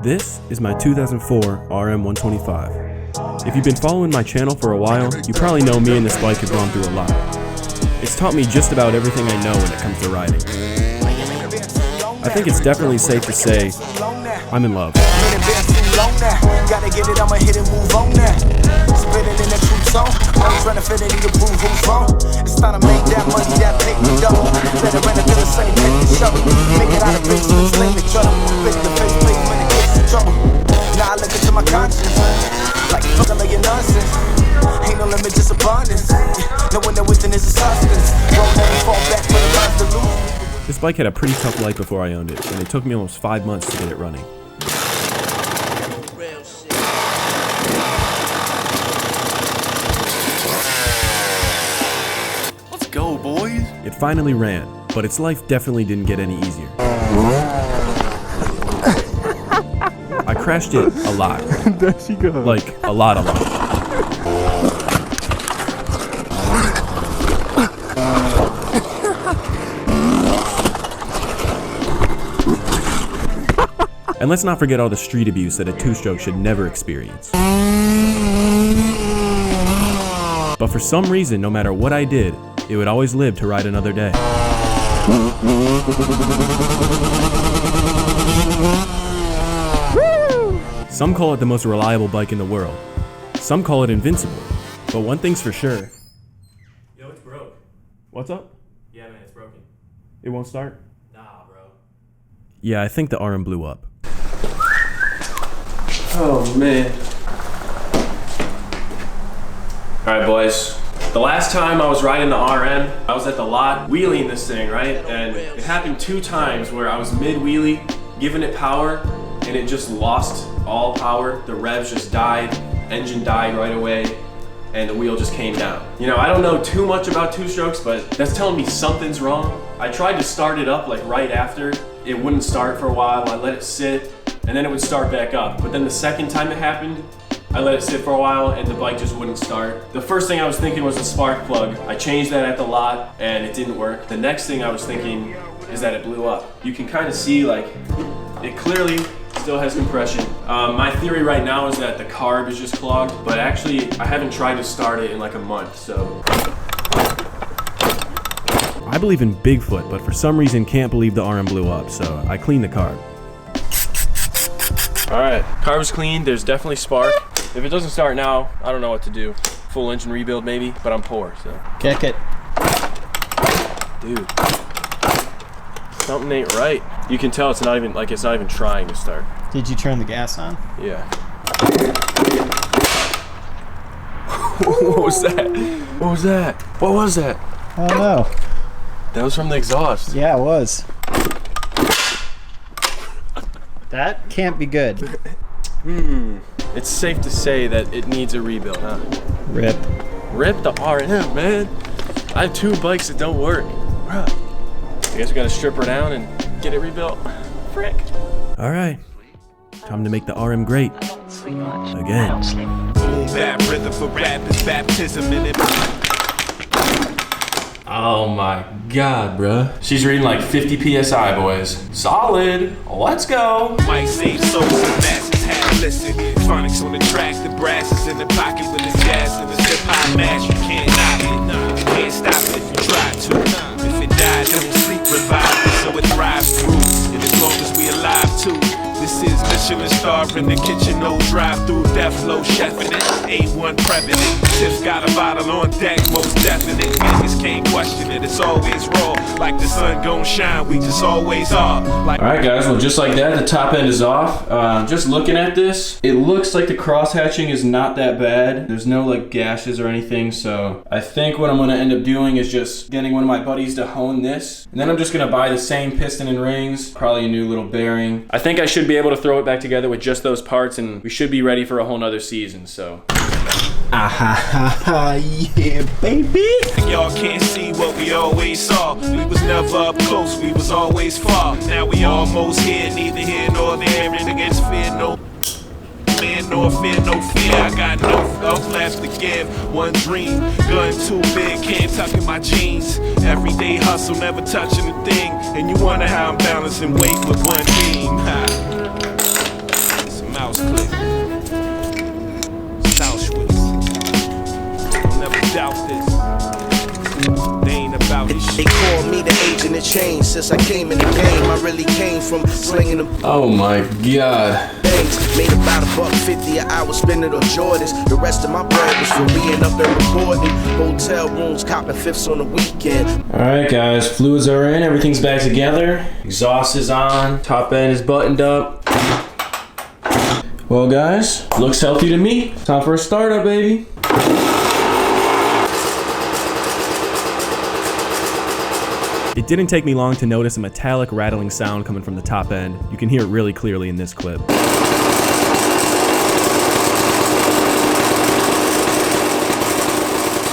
This is my 2004 RM125. If you've been following my channel for a while, you probably know me and this bike have gone through a lot. It's taught me just about everything I know when it comes to riding. I think it's definitely safe to say I'm in love. Gotta get it, I'ma hit and move on now. Spinning in the troop zone. I'm trying to fit in, need to prove who's wrong. It's time to make that money, that paper dough. Better run it to the same make the show. Make it out of bricks to the sling the trouble. Face to face, play when it gets in trouble. Now I look into my conscience. Like fucking like your nonsense. Ain't no limit, just abundance. No one that wisdom is a substance. Roll down and fall back for the lines to lose. This bike had a pretty tough life before I owned it, and it took me almost 5 months to get it running. Go, boys. It finally ran, but its life definitely didn't get any easier. I crashed it a lot. There she goes. Like, a lot. And let's not forget all the street abuse that a two-stroke should never experience. But for some reason, no matter what I did, it would always live to ride another day. Some call it the most reliable bike in the world. Some call it invincible. But one thing's for sure. Yo, it's broke. What's up? Yeah, man, it's broken. It won't start? Nah, bro. Yeah, I think the RM blew up. Oh, man. Alright, boys. The last time I was riding the RM, I was at the lot wheeling this thing, right? And it happened 2 times where I was mid-wheelie, giving it power, and it just lost all power. The revs just died, engine died right away, and the wheel just came down. You know, I don't know too much about two-strokes, but that's telling me something's wrong. I tried to start it up like right after. It wouldn't start for a while. I let it sit, and then it would start back up. But then the second time it happened, I let it sit for a while and the bike just wouldn't start. The first thing I was thinking was a spark plug. I changed that at the lot and it didn't work. The next thing I was thinking is that it blew up. You can kind of see like, it clearly still has compression. My theory right now is that the carb is just clogged, but actually I haven't tried to start it in like a month, so. I believe in Bigfoot, but for some reason can't believe the RM blew up, so I cleaned the carb. All right, carb's clean, there's definitely spark. If it doesn't start now, I don't know what to do. Full engine rebuild maybe, but I'm poor, so. Kick it. Dude, something ain't right. You can tell it's not even trying to start. Did you turn the gas on? Yeah. What was that? What was that? What was that? I don't know. That was from the exhaust. Yeah, it was. That can't be good. It's safe to say that it needs a rebuild, huh? Rip. Rip the RM, man. I have 2 bikes that don't work. Bruh. I guess we gotta strip her down and get it rebuilt. Frick. All right, time to make the RM great. Again. Boom bap rhythm for rappers, baptism in it. Oh my god, bruh. She's reading like 50 PSI, boys. Solid. Let's go. Might save souls and masses have listen. Phonics on the track, the brass is in the pocket with the jazz and the hip hop mash. You can't knock it. You can't stop it if you try to. If it dies, don't sleep, revive it so it thrives through. And as long as we alive too. This is Michelin star in the kitchen, no drive-through, death flow chefing it, A1 prepping it. Tips got a bottle on deck, most definite. Niggas can't question it, it's always raw. Like the sun gon' shine, we just always are. Like Alright guys, well just like that, the top end is off. Just looking at this, it looks like the cross hatching is not that bad. There's no like gashes or anything, so I think what I'm gonna end up doing is just getting one of my buddies to hone this. And then I'm just gonna buy the same piston and rings, probably a new little bearing. I think I should be able to throw it back together with just those parts and we should be ready for a whole nother season, so. Yeah, baby. y'all can't see what we always saw. We was never up close, we was always far. Now we almost here, neither here nor there. And against fear, no man, nor fear, no fear. I got no love left to give. One dream, gun too big, can't tuck in my jeans. Everyday hustle, never touching a thing. And you wonder how I'm balancing weight with one team. to change since I came in the game. I really came from slinging them. Oh my god. Bangs. Made about $1.50 an hour, spending on Jordans. The rest of my bread was for being up there recording. Hotel rooms, copping fifths on the weekend. Alright guys, fluids are in, everything's back together. Exhaust is on, top end is buttoned up. Well guys, looks healthy to me. Time for a startup, baby. It didn't take me long to notice a metallic rattling sound coming from the top end. You can hear it really clearly in this clip.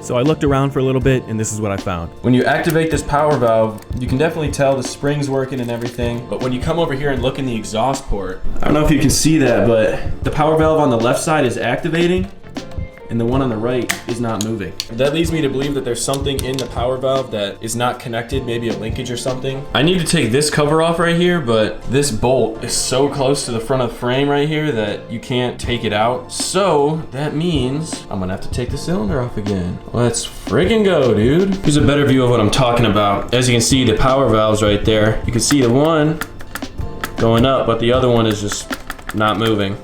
So I looked around for a little bit, and this is what I found. When you activate this power valve, you can definitely tell the spring's working and everything, but when you come over here and look in the exhaust port, I don't know if you can see that, but the power valve on the left side is activating, and the one on the right is not moving. That leads me to believe that there's something in the power valve that is not connected, maybe a linkage or something. I need to take this cover off right here, but this bolt is so close to the front of the frame right here that you can't take it out. So that means I'm gonna have to take the cylinder off again. Let's friggin' go, dude. Here's a better view of what I'm talking about. As you can see, the power valve's right there. You can see the one going up, but the other one is just not moving.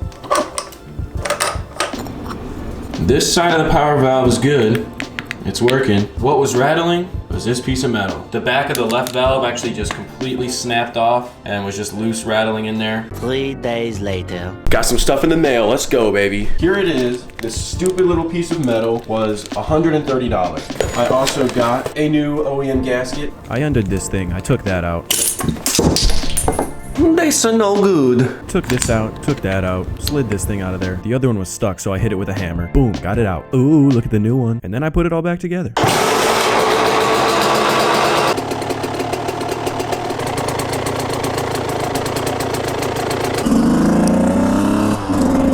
This side of the power valve is good. It's working. What was rattling was this piece of metal. The back of the left valve actually just completely snapped off and was just loose rattling in there. 3 days later. Got some stuff in the mail. Let's go, baby. Here it is. This stupid little piece of metal was $130. I also got a new OEM gasket. I undid this thing. I took that out. They so no good. Took this out, took that out, slid this thing out of there. The other one was stuck, so I hit it with a hammer. Boom, got it out. Ooh, look at the new one. And then I put it all back together.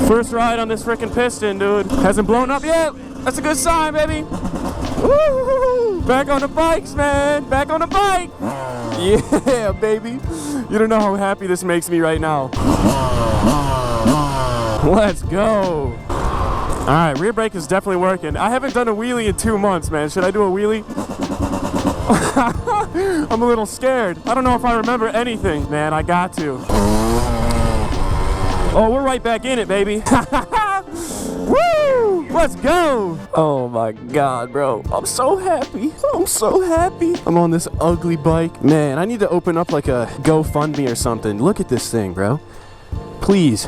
First ride on this freaking piston, dude. Hasn't blown up yet. That's a good sign, baby. Woo! Back on the bikes, man. Back on the bike. Yeah, baby. You don't know how happy this makes me right now. Let's go. All right, rear brake is definitely working. I haven't done a wheelie in 2 months, man. Should I do a wheelie? I'm a little scared. I don't know if I remember anything. Man, I got to. Oh, we're right back in it, baby. Woo! Let's go! Oh my god, bro. I'm so happy. I'm so happy. I'm on this ugly bike. Man, I need to open up like a GoFundMe or something. Look at this thing, bro. Please,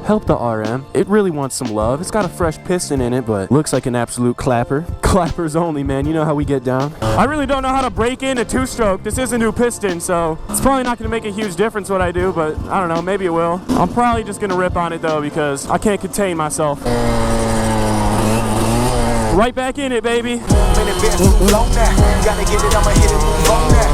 help the RM. It really wants some love. It's got a fresh piston in it, but looks like an absolute clapper. Clappers only, man. You know how we get down. I really don't know how to break in a two-stroke. This is a new piston, so it's probably not going to make a huge difference what I do, but I don't know. Maybe it will. I'm probably just going to rip on it, though, because I can't contain myself. Right back in it, baby. Gotta get it, I'ma hit it, move on now.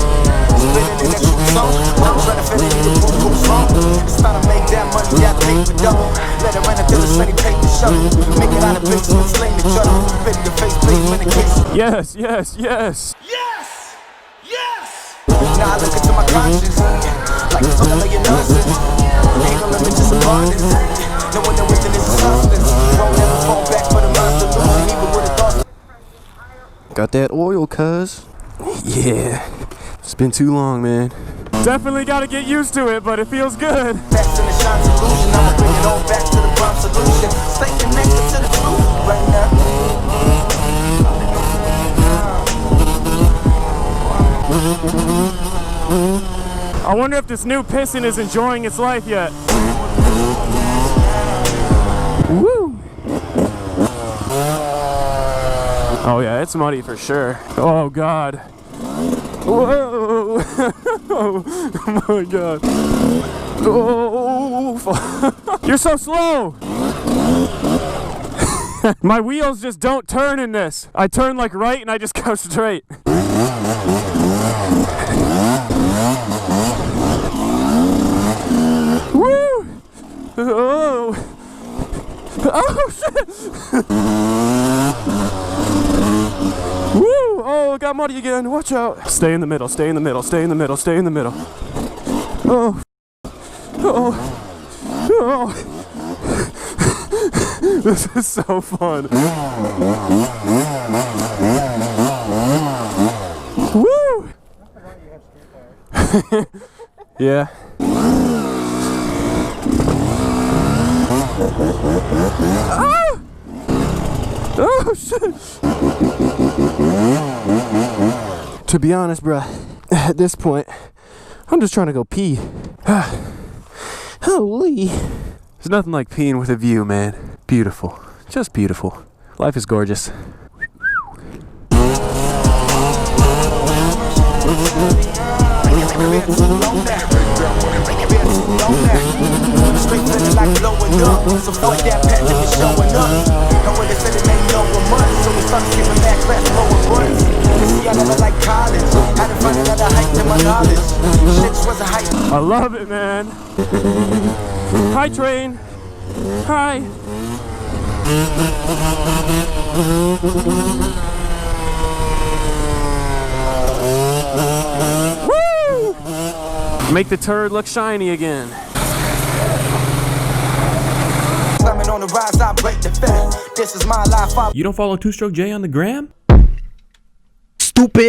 Spinning in that true zone. I'm trying to fit it in the boom phone. It's time to make that money, that paper double. Let it run until the sunny paper shovel. Make it out of bitches and sling the trouble. Fit the face, plate, in the case. Yes, yes, yes. Yes! Yes! Now I look into my conscience. Like it's all of your nonsense. Ain't no limit to some abundance. No one knows this is substance. Won't never fall back for the monster. Losing even with a thought. Got that oil, cuz. Yeah. It's been too long, man. Definitely got to get used to it, but it feels good. Best in the shine solution. I'ma bring it all back to the prime solution. Stay connected to the truth right now. I wonder if this new piston is enjoying its life yet. Woo! Oh yeah, it's muddy for sure. Oh god. Whoa! Oh my god. Oh, you're so slow! My wheels just don't turn in this. I turn like right and I just go straight. Woo! Oh! Oh shit! Woo! Oh, it got muddy again. Watch out. Stay in the middle, stay in the middle, stay in the middle, stay in the middle. Oh. Oh. Oh. This is so fun. Woo! Yeah. Ah! Oh shit! To be honest, bruh, at this point, I'm just trying to go pee. Holy! There's nothing like peeing with a view, man. Beautiful, just beautiful. Life is gorgeous. Straight feeling like blowing up. So fuck that pandemic showing up. And when they said it ain't no month, so we started skipping back class lower runs. You see, I never like college. Had to find another height than my knowledge. Shit was a hype. I love it, man. Hi, train. Hi. Woo! Make the turd look shiny again. Climbing on the rise, I break the fence. This is my life. You don't follow Two Stroke J on the gram? Stupid.